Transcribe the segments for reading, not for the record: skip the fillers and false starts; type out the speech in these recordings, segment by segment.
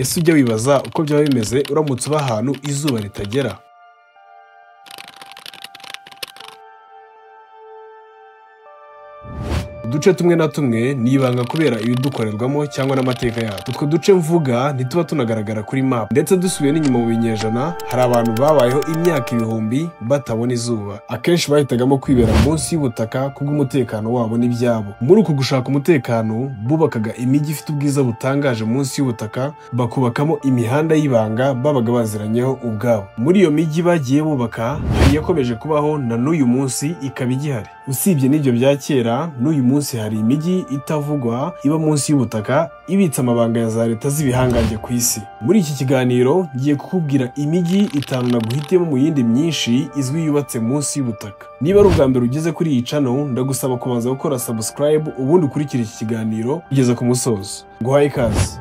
Ese ujya wibaza uko byaba bimeze uramutse uba ahantu izuba ritagera? Uduce tumwe na tumwe ni ibanga kubera ibidukorerwamo cyangwa n'amateka yacu. Utwo duce mvuga ntituba tunagaragara kuri map, ndetse dusubiye n'inyuma mu binyejana hari abantu babayeho imyaka ibihumbi batabona izuba. Akenshi bahitagamo kwibera munsi y'ubutaka kubw'umutekano wabo n'ibyabo. Muri uku gushaka umutekano bubakaga imijyi ifite ubwiza butangaje munsi y'ubutaka, bakubakamo imihanda y'ibanga babaga baziranyeho ubwabo. Muri iyo mijyi bagiye bubaka hari yakomeje kubaho na n'uyu munsi ikaba igihari. Usibye n'ibyo bya kera, n'uyu munsi hari imijyi itavugwa iba munsi y'ubutaka ibitse amabanga ya za leta z'ibihangange ku isi. Muri iki kiganiro ngiye kukubwira imijyi itanu naguhitiyemo mu yindi myinshi izwi yubatse munsi y'ubutaka. Niba ari ubwa mbere ugeze kuri iyi channel, ndagusaba kubanza gukora subscribe ubundi ukurikire iki kiganiro kugeza ku musozo. Nguhaye ikaze.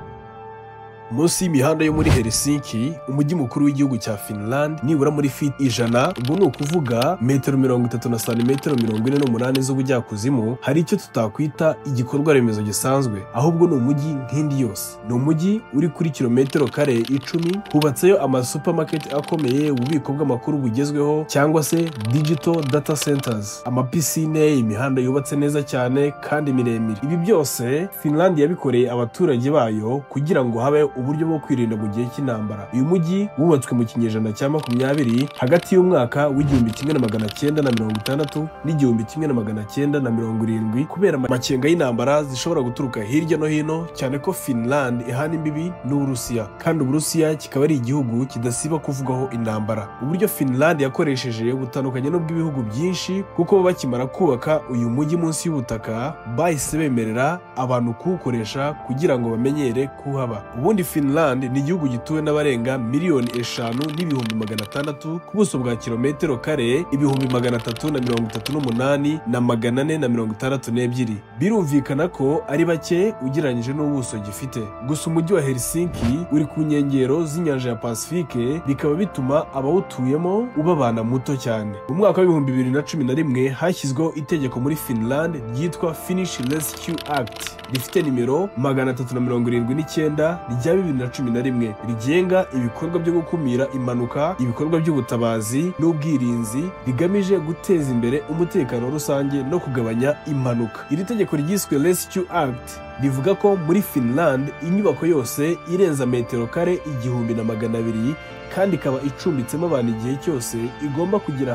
Munsi y'imihanda yo muri Helsinki, umujyi mukuru w'igihugu cya Finland, nibura muri feet 100, ubwo ni ukuvuga metero 30 na santimetero 48 z'ubujyakuzimu, hari icyo tutakwita igikorwa remezo gisanzwe, ahubwo ni umujyi nk'indi yose. Ni umujyi uri kuri kilometero kare 10, hubatseyo amasupermarket akomeye, ububiko bw'amakuru bugezweho cyangwa se digital data centers, amapisine, imihanda yubatse neza cyane kandi miremire. Ibi byose Finland yabikoreye abaturage bayo kugira ngo habe uburyo bwo kwirinda mu gihe cy'intambara. Uyu mujyi wubatswe mu kinyejana cya 20 hagati y'umwaka w'1960 n'1970 kubera amakenga y'intambara zishobora guturuka hirya no hino, cyane ko Finland ihana imbibi n'Uburusiya, kandi Uburusiya kikaba ari igihugu kidasiba kuvugaho intambara. Uburyo Finland yakoresheje butandukanye n'ubw'ibihugu byinshi, kuko bakimara kubaka uyu mujyi munsi y'ubutaka bahise bemerera abantu kuwukoresha kugira ngo bamenyere kuhaba. Ubundi Finland ni igihugu gituwe n'abarenga miliyoni 5,600,000 ku buso bwa kilometero kare 338,462. Birumvikana ko ari bake ugereranyije n'ubuso gifite. Gusa umujyi wa Helsinki uri ku nkengero z'inyanja ya Pacifique, bikaba bituma abawutuyemo ubabana muto cyane. Mu mwaka wa 2011 hashyizweho itegeko muri Finland ryitwa Finnish Rescue Act, rifite nimero 379 rya 2011, rigenga ibikorwa byo gukumira impanuka, ibikorwa by'ubutabazi n'ubwirinzi bigamije guteza imbere umutekano rusange no kugabanya impanuka. Iri tegeko ryiswe Rescue Act rivuga ko muri Finland inyubako yose irenza metero kare 1,200 kandi ikaba icumbitsemo abantu igihe cyose igomba kugira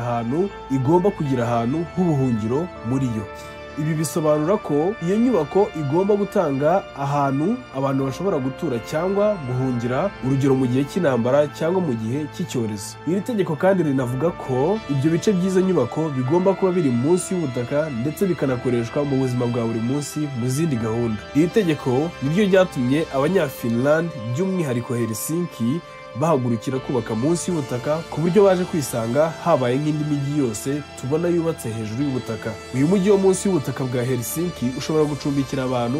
ahantu h'ubuhungiro muri yo. Ibi bisobanura ko iyo nyubako igomba gutanga ahantu abantu bashobora gutura cyangwa guhungira, urugero mu gihe cy'intambara cyangwa mu gihe cy'icyorezo. Iri tegeko kandi rinavuga ko ibyo bice by'izo nyubako bigomba kuba biri munsi y'ubutaka ndetse bikanakoreshwa mu buzima bwa buri munsi mu zindi gahunda. Iri tegeko niryo ryatumye abanyafinland by'umwihariko Helsinki bahagurukira kubaka munsi y'ubutaka, ku buryo baje kwisanga habaye nk'indi mijyi yose tubona yubatse hejuru y'ubutaka. Uyu mujyi wo munsi y'ubutaka bwa Helsinki ushobora gucumbikira abantu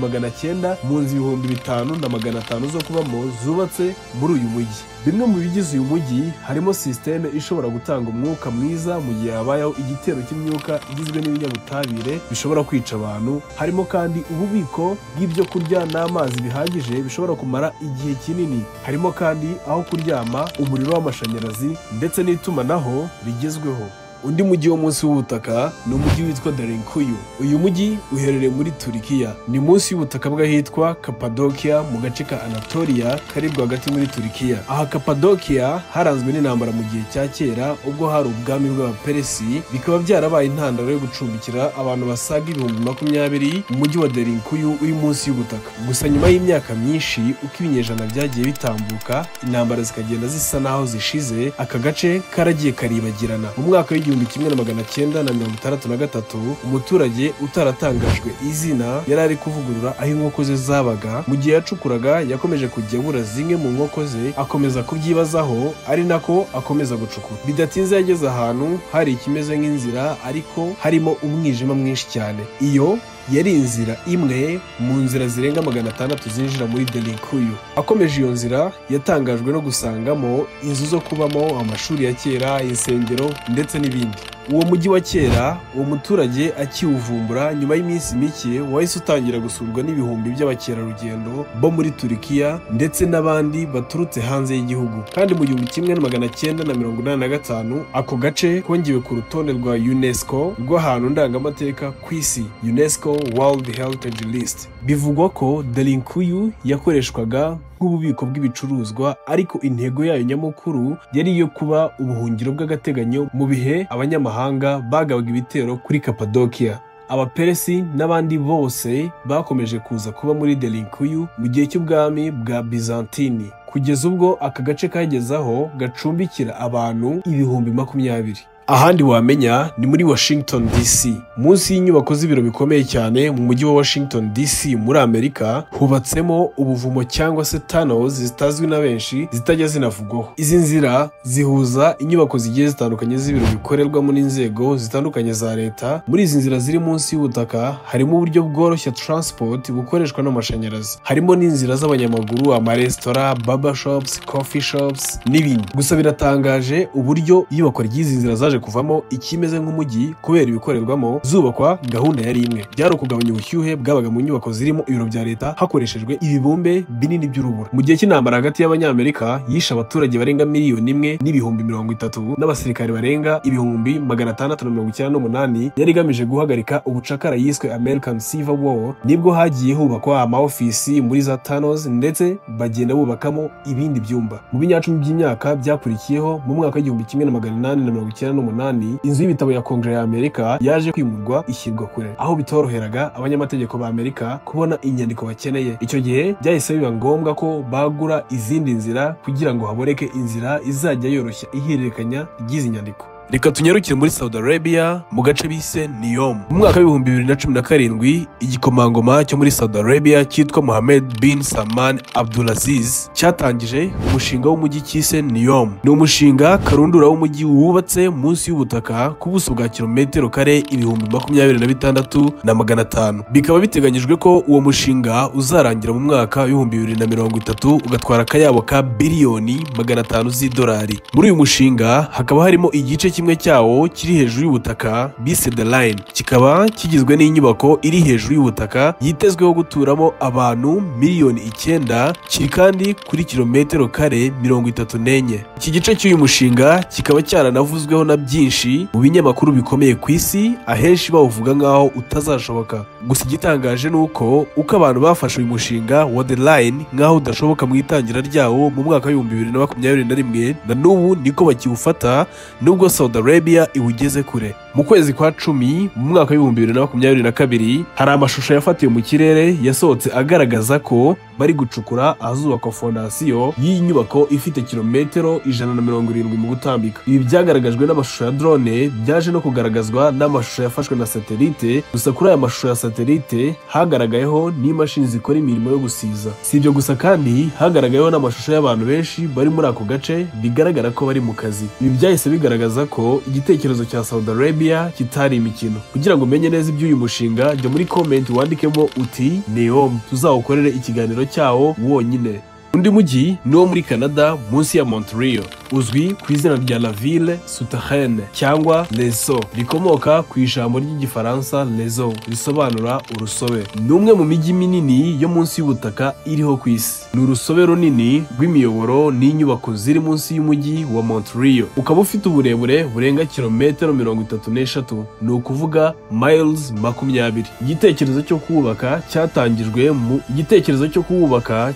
900,000 mu nzu 5,500 zo kubamo zubatse muri uyu mujyi. Bimwe mu bigize uyu mujyi harimo systeme ishobora gutanga umwuka mwiza mu gihe habayeho igitero cy'imyuka igizwe n'ibinyabutabire bishobora kwica abantu. Harimo kandi ububiko bw'ibyo kurya n'amazi bihagije bishobora kumara igihe kinini. Harimo kandi aho kuryama, umuriro w'amashanyarazi ndetse n'itumanaho rigezweho. Undi mujyi wo munsi w'ubutaka ni umujyi witwa Derinkuyu. Uyu mujyi uherereye muri Turikiya, ni munsi y'ubutaka bw'ahitwa Cappadocia mu gace ka Anatolia kari rwagati muri Turikiya. Aha Cappadocia haranzwe n'intambara mu gihe cya kera ubwo hari ubwami bw'Abaperesi, bikaba byarabaye intandaro yo gucumbikira abantu basaga 20,000 mu mujyi wa Derinkuyu uri munsi y'ubutaka. Gusa nyuma y'imyaka myinshi uko ibinyejana byagiye bitambuka, intambara zikagenda zisa naho zishize, aka gace karagiye karibagirana. Mu mwaka 1963 umuturage utaratangajwe izina yari ari kuvugurura aho inkoko ze zabaga. Mu gihe yacukuraga yakomeje kujya abura zimwe mu nkoko ze, akomeza kubyibazaho, ari nako akomeza gucukura. Bidatinze yageze ahantu hari ikimeze nk'inzira ariko harimo umwijima mwinshi cyane. Iyo yari inzira imwe mu nzira zirenga 600 zinjira muri Derinkuyu. Akomeje iyo nzira yatangajwe no gusangamo inzu zo kubamo, amashuri ya kera, insengero ndetse n'ibindi. uwo mujyi wa kera uwo muturage akiwuvumbura nyuma y'iminsi mike wahise utangira gusurwa n'ibihumbi by'abakerarugendo bo muri Turikiya ndetse n'abandi baturutse hanze y'igihugu. Kandi mu 1985 ako gace kongewe ku rutonde rwa UNESCO rw'ahantu ndangamateka ku isi, UNESCO World Heritage List. Bivugwa ko Derinkuyu yakoreshwaga nk'ububiko bw'ibicuruzwa, ariko intego yayo nyamukuru yari iyo kuba ubuhungiro bw'agateganyo mu bihe abanyamahanga bagabaga ibitero kuri Kapadokiya. Abaperesi n'abandi bose bakomeje kuza kuba muri Derinkuyu mu gihe cy'ubwami bwa Byzantine, kugeza ubwo aka gace kagezaho gacumbikira abantu 20,000. Ahandi wamenya ni muri Washington DC. Munsi y'inyubako z'ibiro bikomeye cyane mu mujyi wa Washington DC muri Amerika hubatsemo ubuvumo cyangwa se tunnels zitazwi na benshi zitajya zinavugwaho. Izi nzira zihuza inyubako zigiye zitandukanye z'ibiro bikorerwamo n'inzego zitandukanye za leta. Muri izi nzira ziri munsi y'ubutaka harimo uburyo bworoshya transport bukoreshwa n'amashanyarazi. Harimo n'inzira z'abanyamaguru, amaresitora, barber shops, coffee shops n'ibindi. Gusa biratangaje uburyo iyubakwa ry'izi nzira zaje kuvamo ikimeze nk'umujyi kubera ibikorerwamo. Zubakwa gahunda yari imwe, byari ukugabanya ubushyuhe bwabaga mu nyubako zirimo ibiro bya leta hakoreshejwe ibibumbe binini by'urubura. Mu gihe cy'intambara hagati y'Abanyamerika yishe abaturage barenga 1,030,000 n'abasirikare barenga 698,000 yari igamije guhagarika ubucakara yiswe American Civil War, nibwo hagiye hubakwa amaofisi muri za tunnels ndetse bagenda bubakamo ibindi byumba. Mu binyacumi by'imyaka byakurikiyeho mu mwaka w'1898 inzu y'ibitabo ya Kongere ya Amerika yaje kwimurwa ishyirwa kure, aho bitoroheraga abanyamategeko ba Amerika kubona inyandiko bakeneye. Icyo gihe byahise biba ngombwa ko bagura izindi nzira kugira ngo haboneke inzira izajya yoroshya ihererekanya ry'izi nyandiko. Reka tunyarukire muri Saudi Arabia mu gace bise Neom. Mu mwaka wa 2017 igikomangoma cyo muri Saudi Arabia cyitwa Mohammed bin Salman Abdulaziz cyatangije umushinga w'umujyi cyise Neom. Ni umushinga karundura w'umujyi wubatse munsi y'ubutaka ku buso bwa kilometero kare 26,500. Bikaba biteganyijwe ko uwo mushinga uzarangira mu mwaka wa 2030 ugatwara akayabo ka biliyoni 500 z'idolari. Muri uyu mushinga hakaba harimo igice kimwe cyawo kiri hejuru y'ubutaka bise The Line, kikaba kigizwe n'inyubako iri hejuru y'ubutaka yitezweho guturamo abantu 9,000,000, kiri kandi kuri kilometero kare 34. Iki gice cy'uyu mushinga kikaba cyaranavuzweho na byinshi mu binyamakuru bikomeye ku isi, ahenshi bawuvuga nk'aho utazashoboka. Gusa igitangaje nuko uko abantu bafashe uyu mushinga wa The Line nk'aho udashoboka mu itangira ryawo mu mwaka wa 2021 na n'ubu niko bakiwufata, nubwo Saudi Arabia iwugeze kure. Mu kwezi kwa 10 mu mwaka wa 2022 hari amashusho yafatiwe mu kirere yasohotse agaragaza ko bari gucukura ahazubakwa fondasiyo y'iyi nyubako ifite kilometero 170 mu gutambika. Ibi byagaragajwe n'amashusho ya drone, byaje no kugaragazwa n'amashusho yafashwe na satelite. Gusa kuri aya mashusho ya satelite hagaragayeho n'imashini zikora imirimo yo gusiza. Si ibyo gusa kandi hagaragayeho n'amashusho y'abantu benshi bari muri ako gace bigaragara ko bari mu kazi. Ibi byahise bigaragaza ko igitekerezo cya Saudi Arabia kitari imikino. Kugira ngo umenye neza iby'uyu mushinga, jya muri comment wandikemo uti Neom, tuzawukorere ikiganiro cyawo wonyine. Undi mujyi ni wo muri Canada munsi ya Montreal, uzwi ku izina rya La Ville Souterraine cyangwa Réseau, rikomoka ku ijambo ry'igifaransa Réseau risobanura urusobe. Ni umwe mu mijyi minini yo munsi y'ubutaka iriho ku isi. Ni urusobe runini rw'imiyoboro n'inyubako ziri munsi y'umujyi wa Montreal. Ukaba ufite uburebure burenga kilometero 33, ni ukuvuga miles 20. Igitekerezo cyo kuwubaka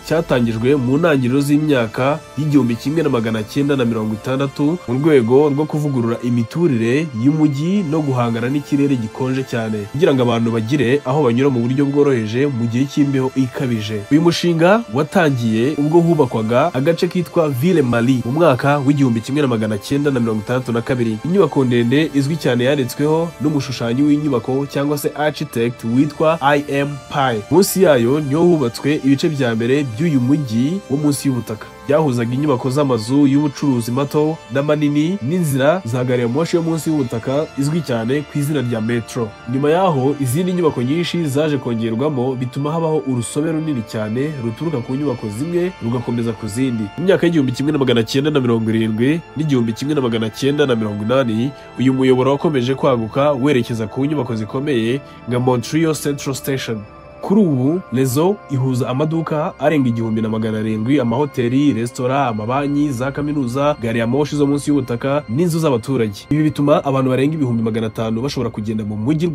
cyatangijwe mu ntangiriro z'imyaka y'1960 mu rwego rwo kuvugurura imiturire y'umujyi no guhangana n'ikirere gikonje cyane, kugira ngo abantu bagire aho banyura mu buryo bworoheje mu gihe cy'imbeho ikabije. Uyu mushinga watangiye ubwo hubakwaga agace kitwa Ville Marie mu mwaka w'1962. Inyubako ndende izwi cyane yaretsweho n'umushushanyi w'inyubako cyangwa se architect witwa I.M. Pei. Munsi yayo niho hubatswe ibice bya mbere by'uyu mujyi wo munsi y'ubutaka. byahuzaga inyubako z'amazu y'ubucuruzi mato n'amanini n'inzira za gari ya moshi yo munsi y'ubutaka izwi cyane ku izina rya metro. Nyuma yaho izindi nyubako nyinshi zaje kongerwamo bituma habaho urusobe runini cyane ruturuka ku nyubako zimwe rugakomeza ku zindi. Mu myaka y'1970 n'1980 uyu muyoboro wakomeje kwaguka werekeza ku nyubako zikomeye nka Montreal Central Station. Kuri ubu Rezo ihuza amaduka arenga 1700, amahoteli, resitora, amabanki, za kaminuza, gari ya moshi zo munsi y'ubutaka n'inzu z'abaturage. Ibi bituma abantu barenga 500,000 bashobora kugenda mu mujyi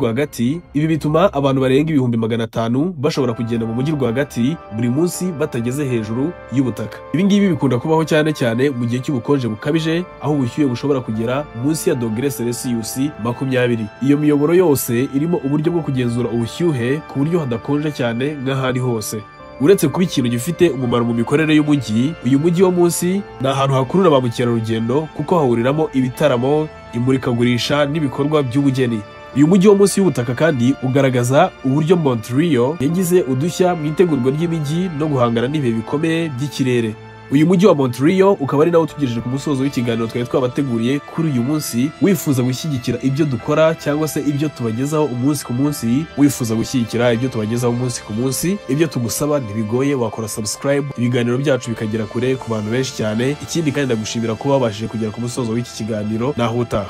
rwagati buri munsi batageze hejuru y'ubutaka. Ibi ngibi bikunda kubaho cyane cyane mu gihe cy'ubukonje bukabije, aho ubushyuhe bushobora kugera munsi ya °C20. Iyo miyoboro yose irimo uburyo bwo kugenzura ubushyuhe ku buryo hadakonje cyane nk'ahari hose. Uretse kuba ikintu gifite umumaro mu mikorere y'umujyi, uyu mujyi wo munsi ni ahantu hakurura ba mukerarugendo kuko hahuriramo ibitaramo, imurikagurisha n'ibikorwa by'ubugeni. Uyu mujyi wo munsi y'ubutaka kandi ugaragaza uburyo Montreal yagize udushya mu itegurwa ry'imijyi no guhangana n'ibihe bikomeye by'ikirere. Uyu mujyi wa Montreal ukaba ari nawo tugejeje ku musozo w'ikiganiro twari twabateguriye kuri uyu munsi. Wifuza gushyigikira ibyo dukora cyangwa se ibyo tubagezaho umunsi ku munsi, ibyo tugusaba ntibigoye, wakora subscribe, ibiganiro byacu bikagera kure ku bantu benshi cyane. Ikindi kandi ndagushimira kuba wabashije kugera ku musozo w'iki kiganiro. Naho utaha.